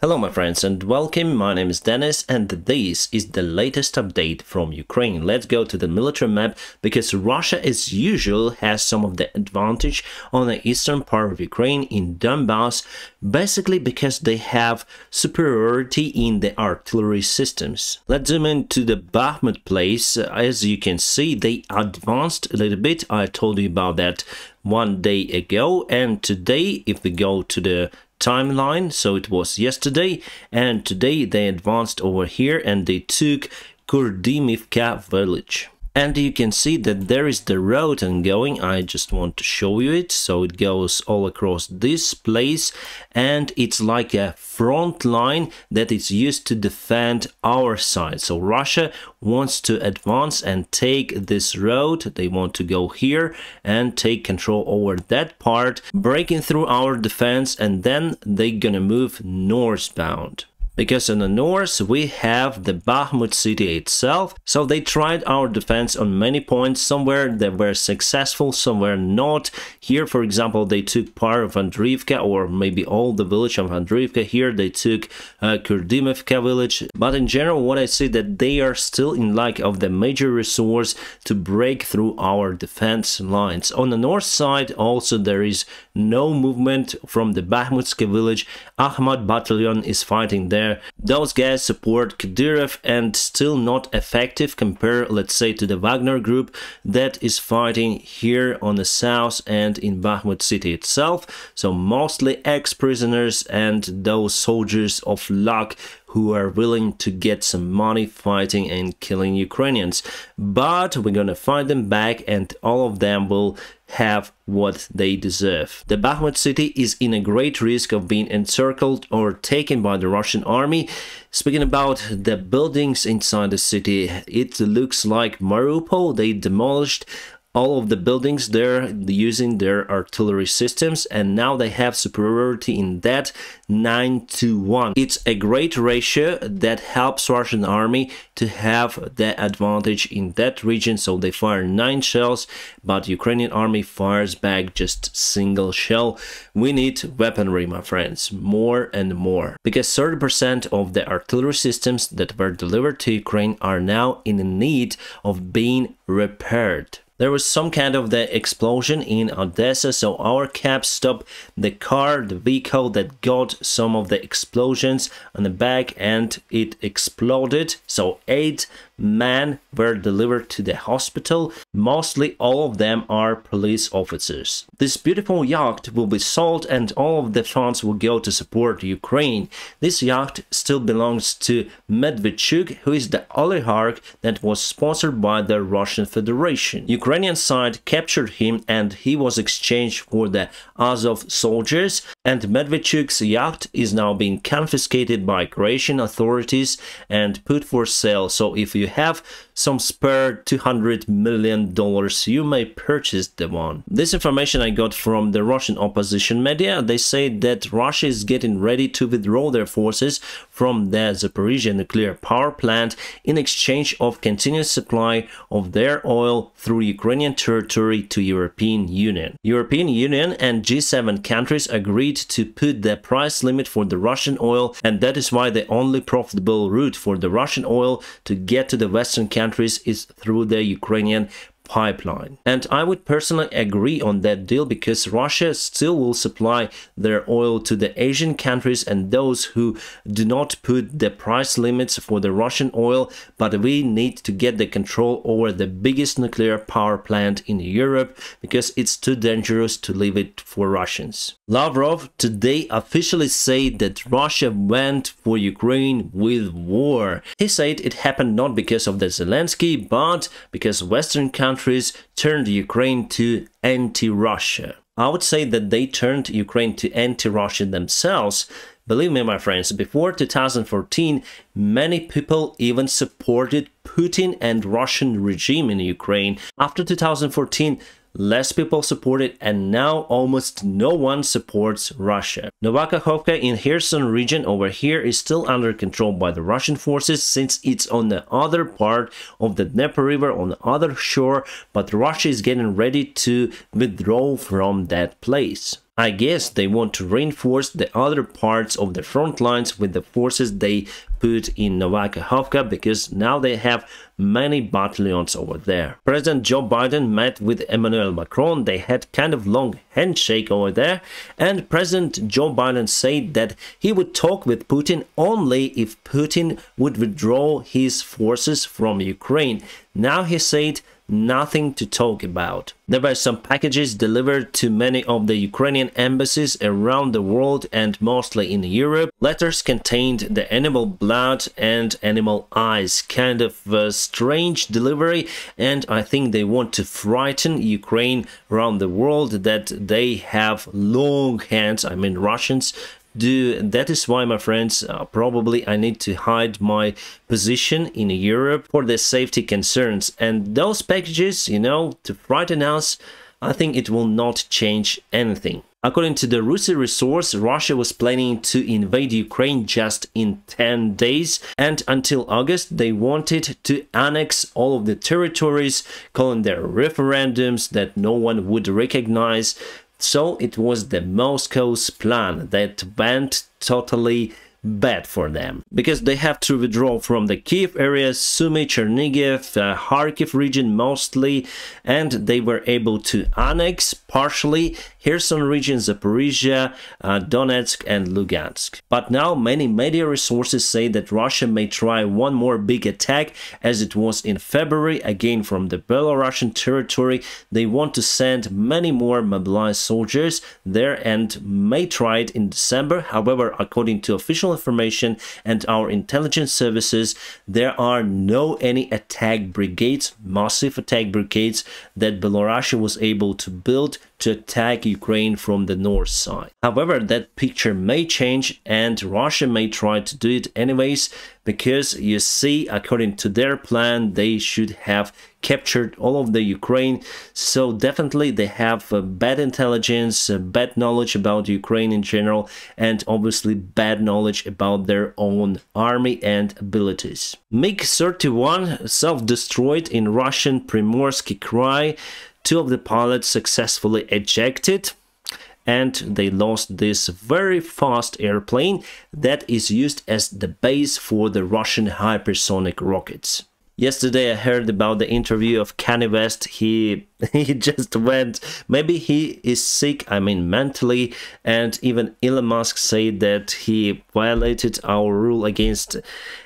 Hello my friends and welcome, my name is Dennis and this is the latest update from Ukraine. Let's go to the military map because Russia as usual has some of the advantage on the eastern part of Ukraine in Donbass, basically because they have superiority in the artillery systems. Let's zoom into the Bakhmut place. As you can see, they advanced a little bit. I told you about that one day ago, and today if we go to the timeline, so it was yesterday and today they advanced over here and they took Kurdimivka village. And you can see that there is the road ongoing. I just want to show you it. So it goes all across this place and it's like a front line that is used to defend our side. So Russia wants to advance and take this road. They want to go here and take control over that part, breaking through our defense, and then they're gonna move northbound. Because in the north we have the Bakhmut city itself, so they tried our defense on many points. Somewhere they were successful, somewhere not. Here, for example, they took part of Andriivka, or maybe all the village of Andriivka. Here they took Kurdimivka village. But in general, what I see that they are still in lack of the major resource to break through our defense lines. On the north side also there is no movement from the Bakhmutska village. Ahmad battalion is fighting there. Those guys support Kadyrov and still not effective compared, let's say, to the Wagner group that is fighting here on the south and in Bakhmut city itself. So mostly ex-prisoners and those soldiers of luck who are willing to get some money fighting and killing Ukrainians. But we're gonna fight them back and all of them will have what they deserve. The Bakhmut city is in a great risk of being encircled or taken by the Russian army. Speaking about the buildings inside the city, it looks like Mariupol. They demolished all of the buildings there using their artillery systems, and now they have superiority in that 9-1. It's a great ratio that helps Russian army to have the advantage in that region. So they fire 9 shells, but Ukrainian army fires back just single shell. We need weaponry, my friends, more and more, because 30% of the artillery systems that were delivered to Ukraine are now in need of being repaired. There was some kind of the explosion in Odessa, so our caps stopped the car, the vehicle that got some of the explosions on the back, and it exploded. So 8 men were delivered to the hospital. Mostly all of them are police officers. This beautiful yacht will be sold and all of the funds will go to support Ukraine. This yacht still belongs to Medvedchuk, who is the oligarch that was sponsored by the Russian Federation. Ukrainian side captured him and he was exchanged for the Azov soldiers, and Medvedchuk's yacht is now being confiscated by Croatian authorities and put for sale. So if you have some spare $200 million, you may purchase the one. This information I got from the Russian opposition media. They say that Russia is getting ready to withdraw their forces from the Zaporizhia nuclear power plant in exchange of continuous supply of their oil through Ukrainian territory to European Union. European Union and G7 countries agreed to put the price limit for the Russian oil, and that is why the only profitable route for the Russian oil to get to the Western countries is through the Ukrainian pipeline. And I would personally agree on that deal, because Russia still will supply their oil to the Asian countries and those who do not put the price limits for the Russian oil, but we need to get the control over the biggest nuclear power plant in Europe because it's too dangerous to leave it for Russians. Lavrov today officially said that Russia went for Ukraine with war. He said it happened not because of the Zelensky, but because Western countries turned Ukraine to anti-Russia. I would say that they turned Ukraine to anti-Russia themselves. Believe me, my friends, before 2014, many people even supported Putin and Russian regime in Ukraine. After 2014, less people support it, and now almost no one supports Russia. Novakhovka in Kherson region over here is still under control by the Russian forces since it's on the other part of the Dnieper River, on the other shore, but Russia is getting ready to withdraw from that place. I guess they want to reinforce the other parts of the front lines with the forces they put in Novakhovka, because now they have many battalions over there. President Joe Biden met with Emmanuel Macron. They had kind of long handshake over there, and President Joe Biden said that he would talk with Putin only if Putin would withdraw his forces from Ukraine. Now he said nothing to talk about. There were some packages delivered to many of the Ukrainian embassies around the world and mostly in Europe. Letters contained the animal blood and animal eyes. Kind of a strange delivery, and I think they want to frighten Ukraine around the world that they have long hands. I mean, Russians do. That is why, my friends, probably I need to hide my position in Europe for the safety concerns. And those packages, you know, to frighten us, I think it will not change anything. According to the Ruzzia resource, Russia was planning to invade Ukraine just in 10 days, and until August they wanted to annex all of the territories, calling their referendums that no one would recognize. So it was the Moscow's plan that went totally bad for them, because they have to withdraw from the Kiev area, Sumy, Chernigiv, Kharkiv region mostly, and they were able to annex partially Kherson region, Zaporizhia, Donetsk and Lugansk. But now many media resources say that Russia may try one more big attack, as it was in February, again from the Belarusian territory. They want to send many more mobilized soldiers there and may try it in December. However, according to official information and our intelligence services, there are no any attack brigades, massive attack brigades that Belarus was able to build to attack Ukraine from the north side. However, that picture may change and Russia may try to do it anyways, because you see, according to their plan, they should have captured all of the Ukraine. So definitely they have bad intelligence, bad knowledge about Ukraine in general, and obviously bad knowledge about their own army and abilities. MiG-31 self-destroyed in Russian Primorsky Krai. 2 of the pilots successfully ejected, and they lost this very fast airplane that is used as the base for the Russian hypersonic rockets. Yesterday I heard about the interview of Kanye West. He just went, maybe he is sick, I mean mentally, and even Elon Musk said that he violated our rule against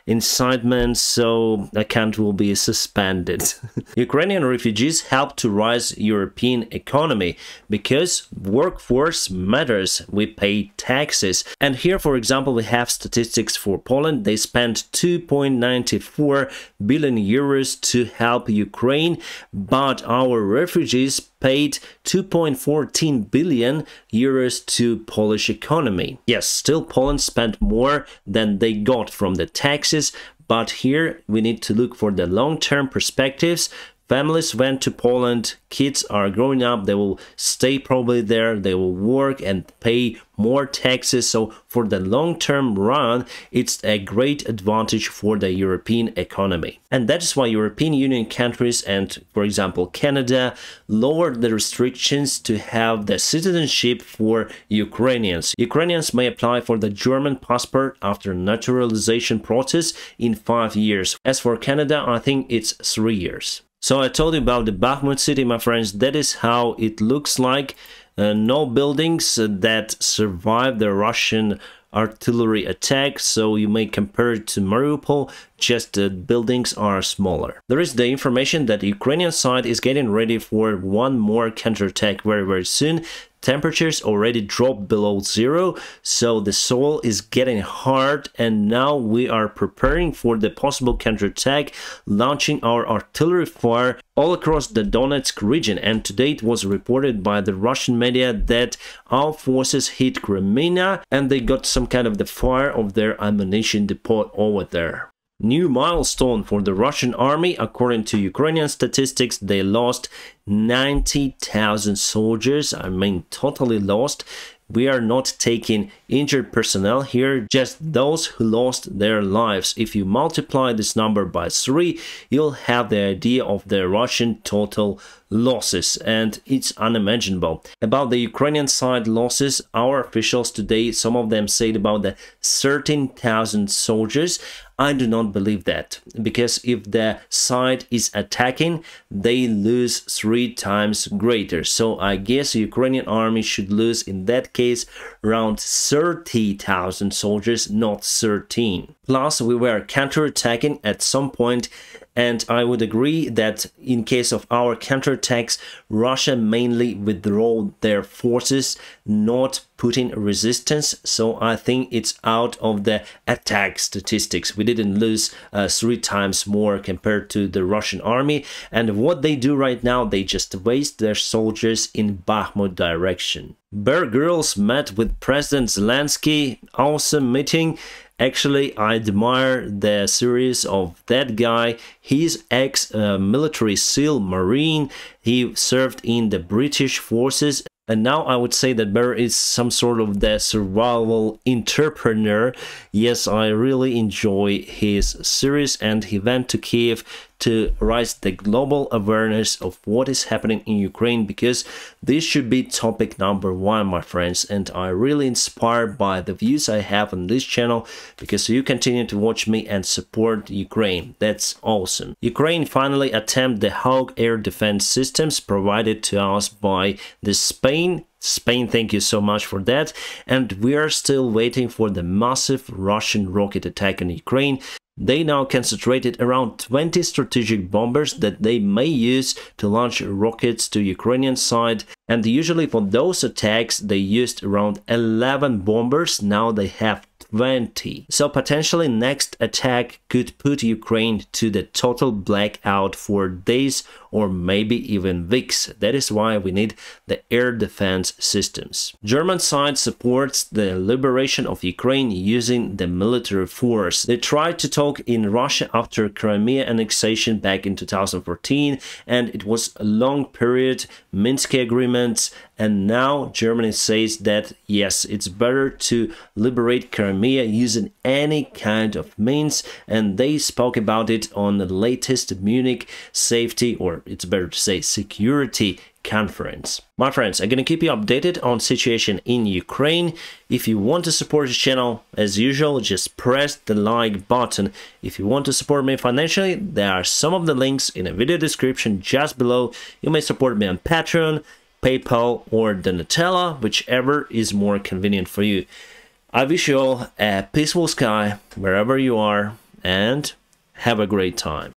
incitement, so account will be suspended. Ukrainian refugees help to rise European economy because workforce matters. We pay taxes, and here, for example, we have statistics for Poland. They spent 2.94 billion euros to help Ukraine, but our refugees paid 2.14 billion euros to Polish economy. Yes, still Poland spent more than they got from the taxes, but here we need to look for the long-term perspectives. Families went to Poland, kids are growing up, they will stay probably there, they will work and pay more taxes. So for the long-term run, it's a great advantage for the European economy. And that is why European Union countries and, for example, Canada, lowered the restrictions to have the citizenship for Ukrainians. Ukrainians may apply for the German passport after naturalization process in 5 years. As for Canada, I think it's 3 years. So I told you about the Bakhmut city, my friends. That is how it looks like. No buildings that survived the Russian artillery attack, so you may compare it to Mariupol, just the buildings are smaller. There is the information that the Ukrainian side is getting ready for one more counterattack very soon. Temperatures already dropped below 0, so the soil is getting hard, and now we are preparing for the possible counterattack, launching our artillery fire all across the Donetsk region. And today it was reported by the Russian media that our forces hit Crimea and they got some kind of the fire of their ammunition depot over there. New milestone for the Russian army. According to Ukrainian statistics, they lost 90,000 soldiers. I mean, totally lost. We are not taking injured personnel here, just those who lost their lives. If you multiply this number by 3, you'll have the idea of the Russian total losses, and it's unimaginable. About the Ukrainian side losses, our officials today, some of them said about the 13,000 soldiers. I do not believe that, because if the side is attacking, they lose 3 times greater. So I guess Ukrainian army should lose in that case around 30,000 soldiers, not 13. Plus, we were counterattacking at some point, and I would agree that in case of our counterattacks, Russia mainly withdraw their forces, not putting resistance. So I think it's out of the attack statistics. We didn't lose 3 times more compared to the Russian army. And what they do right now, they just waste their soldiers in Bakhmut direction. Bear Grylls met with President Zelensky. Awesome meeting. Actually, I admire the series of that guy. He's ex-military SEAL Marine. He served in the British forces. And now I would say that Bear is some sort of the survival entrepreneur. Yes, I really enjoy his series, and he went to Kiev to raise the global awareness of what is happening in Ukraine, because this should be topic number 1, my friends. And I'm really inspired by the views I have on this channel, because you continue to watch me and support Ukraine. That's awesome. Ukraine finally attempted the Hawk air defense systems provided to us by the Spain, thank you so much for that. And we are still waiting for the massive Russian rocket attack on Ukraine. They now concentrated around 20 strategic bombers that they may use to launch rockets to Ukrainian side. And usually for those attacks, they used around 11 bombers. Now they have 20. So potentially next attack could put Ukraine to the total blackout for days or maybe even weeks. That is why we need the air defense systems. German side supports the liberation of Ukraine using the military force. They tried to talk in Russia after Crimea annexation back in 2014, and it was a long period, Minsk agreements, and now Germany says that yes, it's better to liberate Crimea using any kind of means, and they spoke about it on the latest Munich safety, or it's better to say security conference. My friends, I'm gonna keep you updated on situation in Ukraine. If you want to support the channel, as usual, just press the like button. If you want to support me financially, there are some of the links in the video description just below. You may support me on Patreon, PayPal, or the Nutella, whichever is more convenient for you. I wish you all a peaceful sky wherever you are, and have a great time.